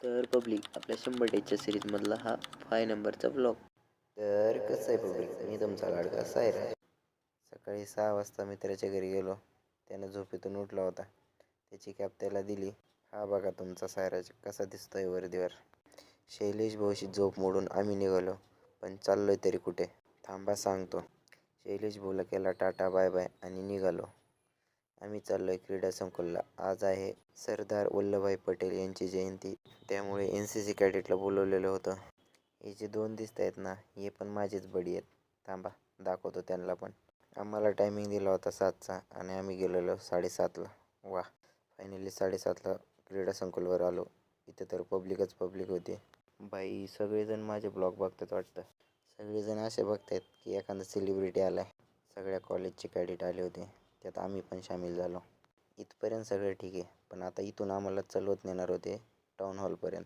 तर पब्लिक आपल्या 100 डेजच्या सिरीजमधला हा 5 नंबरचा ब्लॉग. तर कसं आहे पब्लिक, मी तुमचा लाडका सायरा. सकाळी 6 वाजता मित्राच्या घरी गेलो. त्यानं झोपेतून उठला होता. त्याची कॅप त्याला दिली. हा बघा तुमचा सायराज कसा दिसतोय वर्दीवर. शैलेश भाऊशी झोप मोडून आम्ही निघालो. पण चाललोय तरी कुठे, थांबा सांगतो. शैलेश भाऊला केला टाटा बाय बाय आणि निघालो. आम्ही चाललोय क्रीडा संकुलला. आज आहे सरदार वल्लभभाई पटेल यांची जयंती, त्यामुळे NCC कॅडेटला बोलवलेलं होतं. हे जे 2 दिसत आहेत ना, हे पण माझेच बडी आहेत. थांबा दाखवतो त्यांना पण. आम्हाला टायमिंग दिला होता 7चा आणि आम्ही गेलेलो 7:30ला. वा, फायनली 7:30ला क्रीडा संकुलवर आलो. इथे तर पब्लिकच पब्लिक होती. बाई, सगळेजण माझे ब्लॉग बघतात वाटतं. सगळेजण असे बघतायत की एखादा सेलिब्रिटी आलाय. सगळ्या कॉलेजचे कॅडेट आले होते, त्यात आम्ही पण सामील झालो. इथपर्यंत सगळं ठीक आहे, पण आता इथून आम्हाला चालवत नेणार होते टाऊन हॉलपर्यंत.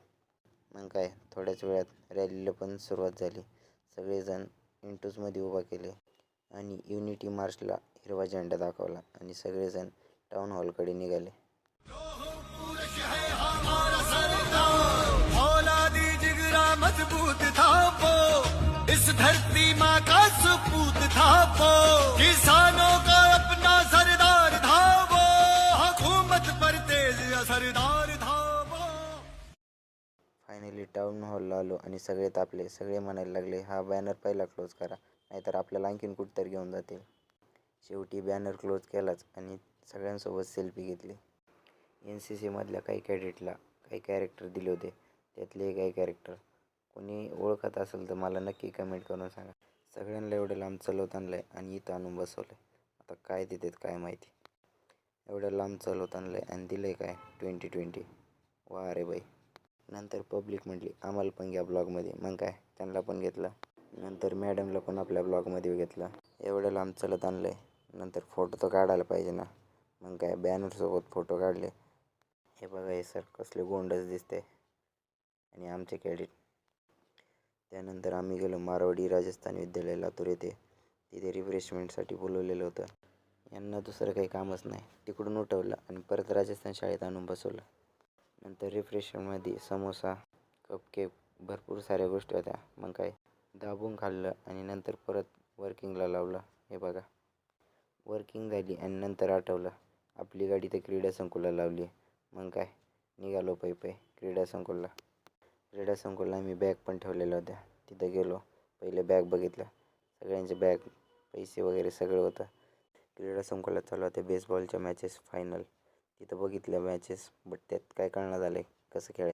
मग काय, थोड्याच वेळात रॅलीला पण सुरुवात झाली. सगळेजण इंटूजमध्ये उभा केले आणि युनिटी मार्चला हिरवा झेंडा दाखवला आणि सगळेजण टाऊन हॉलकडे निघाले. मजबूत था वो, इस धरती माँ का सपूत था वो, किसानों का अपना सरदार था वो, हुकूमत पर तेज असरदार था वो. फायनली टाऊन हॉलला आलो आणि सगळे तापले. सगळे म्हणायला लागले, हा बॅनर पहिला क्लोज करा, नाहीतर आपल्याला आणखीन कुठेतरी घेऊन जातील. शेवटी बॅनर क्लोज केलाच आणि सगळ्यांसोबत सेल्फी घेतली. NCC मधल्या काही कॅडेटला काही कॅरेक्टर दिले होते. त्यातले काही कॅरेक्टर कोणी ओळखत असेल तर मला नक्की कमेंट करून सांगा. सगळ्यांना एवढं लांब चालवत आणलं आहे आणि इथं आणून बसवलं. आता काय देतात काय माहिती. एवढं लांब चालवत आणलं आहे आणि दिलं आहे काय 2020. वा अरे बाई. नंतर पब्लिक म्हटली आम्हाला पण घ्या ब्लॉगमध्ये. मग काय, त्यांना पण घेतलं. नंतर मॅडमला पण आपल्या ब्लॉगमध्ये घेतलं. एवढं लांब चालत आणलं आहे, नंतर फोटो तर काढायला पाहिजे ना. मग काय, बॅनरसोबत फोटो काढले. हे बघा, हे सर कसले गोंडच दिसते आणि आमचे कॅडेट. त्यानंतर आम्ही गेलो मारवाडी राजस्थान विद्यालय लातूर येथे. तिथे रिफ्रेशमेंटसाठी बोलवलेलं होतं. यांना दुसरं काही कामच नाही. तिकडून उठवलं आणि परत राजस्थान शाळेत आणून बसवलं. नंतर रिफ्रेशमेंटमध्ये समोसा, कपकेक, भरपूर साऱ्या गोष्टी होत्या. मग काय, दाबून खाल्लं आणि नंतर परत वर्किंगला लावलं. हे बघा, वर्किंग झाली आणि नंतर आठवलं आपली गाडी तर क्रीडा संकुलला लावली. मग काय, निघालो पै क्रीडा संकुलला. क्रीडा संकुलला आम्ही बॅग पण ठेवलेल्या होत्या. तिथं गेलो, पहिले बॅग बघितलं. सगळ्यांचे बॅग, पैसे वगैरे सगळं होतं. क्रीडा संकुलात चालू होत्या बेसबॉलच्या मॅचेस फायनल. तिथं बघितल्या मॅचेस, बट त्यात काय कळणार झालं कसं खेळायचं.